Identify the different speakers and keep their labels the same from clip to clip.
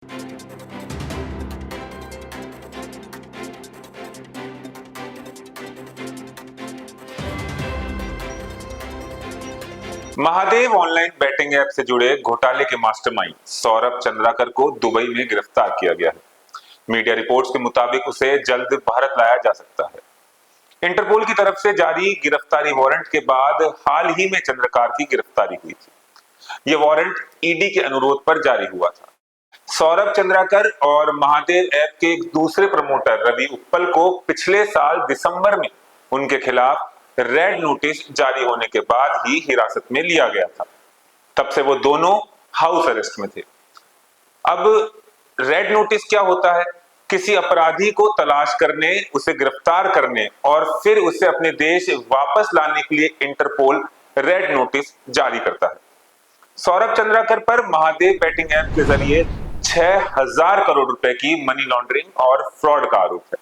Speaker 1: Mahadev online batting app से जुड़े घोटाले के मास्टरमाइंड सौरभ चंद्राकर को दुबई में गिरफ्तार किया गया है। मीडिया रिपोर्ट्स के मुताबिक उसे जल्द भारत लाया जा सकता है। इंटरपोल की तरफ से जारी गिरफ्तारी वारंट के बाद हाल ही में चंद्रकार की गिरफ्तारी हुई थी। यह वारंट ईडी के अनुरोध पर जारी हुआ था। सौरभ चंद्राकर और महादेव ऐप के एक दूसरे प्रमोटर रवि उप्पल को पिछले साल दिसंबर में उनके खिलाफ रेड नोटिस जारी होने के बाद ही हिरासत में लिया गया था। तब से वो दोनों हाउस अरेस्ट में थे। अब रेड नोटिस क्या होता है? किसी अपराधी को तलाश करने, उसे गिरफ्तार करने और फिर उसे अपने देश वापस लाने के लिए इंटरपोल रेड नोटिस जारी करता है। सौरभ चंद्राकर पर महादेव बैटिंग ऐप के जरिए 6,000 करोड़ रुपए की मनी लॉन्ड्रिंग और फ्रॉड का आरोप है।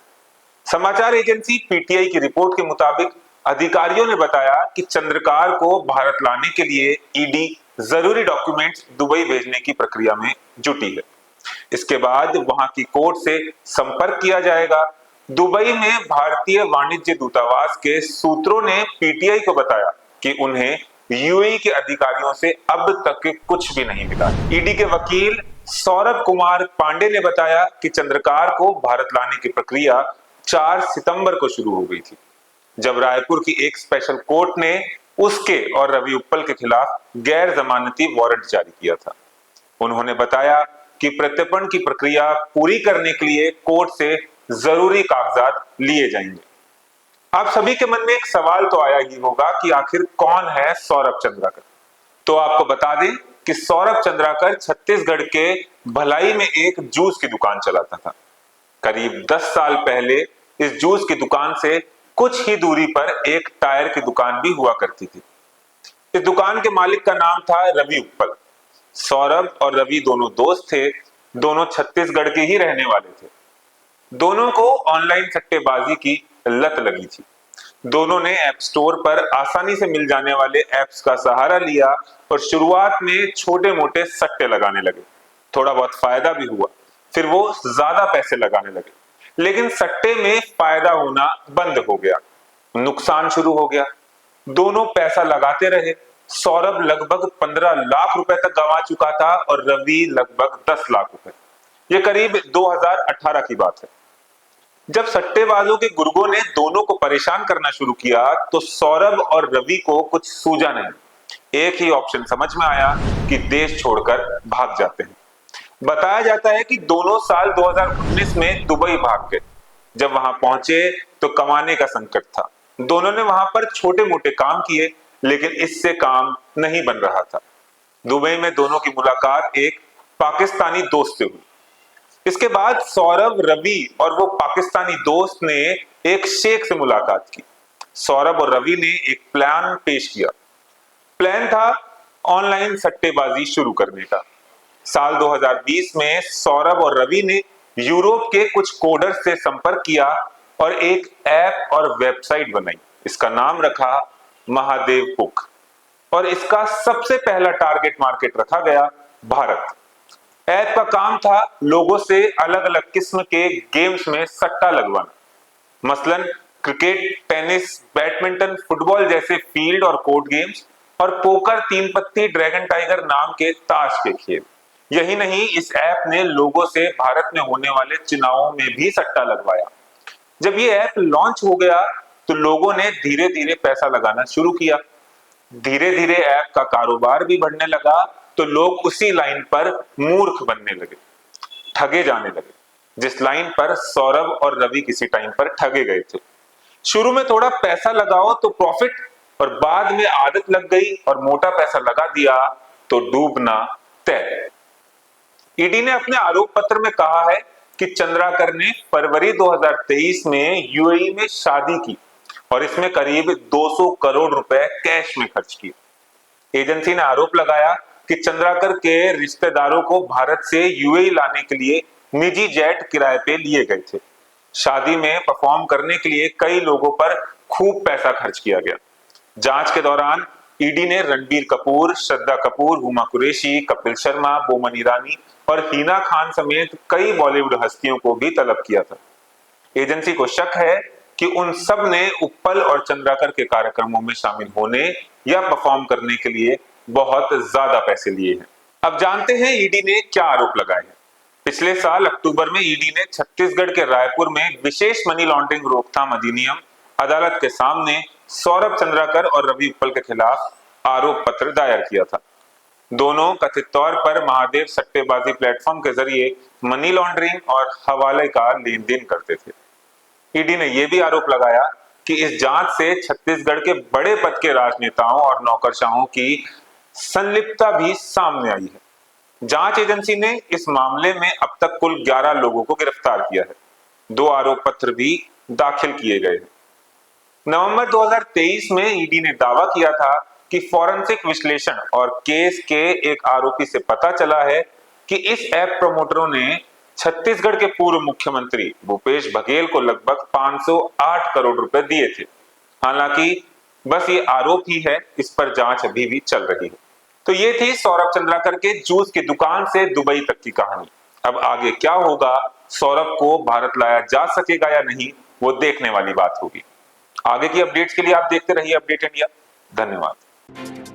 Speaker 1: समाचार एजेंसी पीटीआई की रिपोर्ट के मुताबिक अधिकारियों ने बताया कि चंद्रकार को भारत लाने के लिए ईडी जरूरी डॉक्यूमेंट्स दुबई भेजने की प्रक्रिया में जुटी है। इसके बाद वहां की कोर्ट से संपर्क किया जाएगा। दुबई में भारतीय वाणिज्य दूतावास के सूत्रों ने पीटीआई को बताया कि उन्हें यूएई के अधिकारियों से अब तक कुछ भी नहीं मिला। ईडी के वकील सौरभ कुमार पांडे ने बताया कि चंद्रकार को भारत लाने की प्रक्रिया 4 सितंबर को शुरू हो गई थी, जब रायपुर की एक स्पेशल कोर्ट ने उसके और रवि उप्पल के खिलाफ गैर जमानती वारंट जारी किया था। उन्होंने बताया कि प्रत्यर्पण की प्रक्रिया पूरी करने के लिए कोर्ट से जरूरी कागजात लिए जाएंगे। आप सभी के मन में एक सवाल तो आया ही होगा कि आखिर कौन है सौरभ चंद्राकर। तो आपको बता दें कि सौरभ चंद्राकर छत्तीसगढ़ के भलाई में एक जूस की दुकान चलाता था। करीब 10 साल पहले इस जूस की दुकान से कुछ ही दूरी पर एक टायर की दुकान भी हुआ करती थी। इस दुकान के मालिक का नाम था रवि उप्पल। सौरभ और रवि दोनों दोस्त थे, दोनों छत्तीसगढ़ के ही रहने वाले थे। दोनों को ऑनलाइन सट्टेबाजी की लत लगी थी। दोनों ने ऐप स्टोर पर आसानी से मिल जाने वाले ऐप्स का सहारा लिया और शुरुआत में छोटे मोटे सट्टे लगाने लगे। थोड़ा बहुत फायदा भी हुआ, फिर वो ज्यादा पैसे लगाने लगे, लेकिन सट्टे में फायदा होना बंद हो गया, नुकसान शुरू हो गया। दोनों पैसा लगाते रहे। सौरभ लगभग 15 लाख रुपए तक गंवा चुका था और रवि लगभग 10 लाख रुपए। यह करीब 2018 की बात है। जब सट्टेबाजों के गुर्गों ने दोनों को परेशान करना शुरू किया तो सौरभ और रवि को कुछ सूझा नहीं। एक ही ऑप्शन समझ में आया कि देश छोड़कर भाग जाते हैं। बताया जाता है कि दोनों साल 2019 में दुबई भाग गए। जब वहां पहुंचे तो कमाने का संकट था। दोनों ने वहां पर छोटे मोटे काम किए, लेकिन इससे काम नहीं बन रहा था। दुबई में दोनों की मुलाकात एक पाकिस्तानी दोस्त से हुई। इसके बाद सौरभ, रवि और वो पाकिस्तानी दोस्त ने एक शेख से मुलाकात की। सौरभ और रवि ने एक प्लान पेश किया। प्लान था ऑनलाइन सट्टेबाजी शुरू करने का। साल 2020 में सौरभ और रवि ने यूरोप के कुछ कोडर्स से संपर्क किया और एक ऐप और वेबसाइट बनाई। इसका नाम रखा महादेव बुक और इसका सबसे पहला टारगेट मार्केट रखा गया भारत। ऐप का काम था लोगों से अलग अलग किस्म के गेम्स में सट्टा लगवाना, मसलन क्रिकेट, टेनिस, बैडमिंटन, फुटबॉल जैसे फील्ड और कोर्ट गेम्स और पोकर, 3 पत्ती, ड्रैगन टाइगर नाम के ताश के खेल। यही नहीं, इस ऐप ने लोगों से भारत में होने वाले चुनावों में भी सट्टा लगवाया। जब ये ऐप लॉन्च हो गया तो लोगों ने धीरे धीरे पैसा लगाना शुरू किया। धीरे धीरे ऐप का कारोबार भी बढ़ने लगा तो लोग उसी लाइन पर मूर्ख बनने लगे, ठगे जाने लगे, जिस लाइन पर सौरभ और रवि किसी टाइम पर ठगे गए थे। शुरू में थोड़ा पैसा लगाओ तो प्रॉफिट, और बाद में आदत लग गई और मोटा पैसा लगा दिया तो डूबना तय। ईडी ने अपने आरोप पत्र में कहा है कि चंद्राकर ने फरवरी 2023 में यूएई में शादी की और इसमें करीब 200 करोड़ रुपए कैश में खर्च किए। एजेंसी ने आरोप लगाया कि चंद्राकर के रिश्तेदारों को भारत से यूएई लाने के लिए निजी जेट किराए पे लिए गए थे। शादी में परफॉर्म करने के लिए कई लोगों पर खूब पैसा खर्च किया गया। जांच के दौरान ईडी ने रणबीर कपूर, श्रद्धा कपूर, हुमा कुरैशी, कपिल शर्मा, बोमन ईरानी और हिना खान समेत कई बॉलीवुड हस्तियों को भी तलब किया था। एजेंसी को शक है कि उन सब ने उत्पल और चंद्राकर के कार्यक्रमों में शामिल होने या परफॉर्म करने के लिए बहुत ज्यादा पैसे लिए हैं। अब जानते हैं ईडी ने क्या आरोप लगाए हैं। पिछले साल अक्टूबर में ईडी ने छत्तीसगढ़ के रायपुर में विशेष मनी लॉन्ड्रिंग रोकथाम अधिनियम अदालत के सामने सौरभ चंद्राकर और रवि उत्पल के खिलाफ आरोप पत्र दायर किया था। दोनों कथित तौर पर महादेव सट्टेबाजी प्लेटफॉर्म के जरिए मनी लॉन्ड्रिंग और हवाले का लेन देन करते थे। ईडी ने यह भी आरोप लगाया कि इस जांच से छत्तीसगढ़ के बड़े पद के राजनेताओं और नौकरशाहों की संलिप्तता भी सामने आई है। जांच एजेंसी ने इस मामले में अब तक कुल 11 लोगों को गिरफ्तार किया है। 2 आरोप पत्र भी दाखिल किए गए हैं। नवंबर 2023 में ईडी ने दावा किया था कि फॉरेंसिक विश्लेषण और केस के एक आरोपी से पता चला है कि इस ऐप प्रमोटरों ने छत्तीसगढ़ के पूर्व मुख्यमंत्री भूपेश बघेल को लगभग 508 करोड़ रुपए दिए थे। हालांकि बस ये आरोप ही है, इस पर जांच अभी भी चल रही है। तो ये थी सौरभ चंद्राकर के जूस की दुकान से दुबई तक की कहानी। अब आगे क्या होगा, सौरभ को भारत लाया जा सकेगा या नहीं, वो देखने वाली बात होगी। आगे की अपडेट्स के लिए आप देखते रहिए अपडेट इंडिया। धन्यवाद।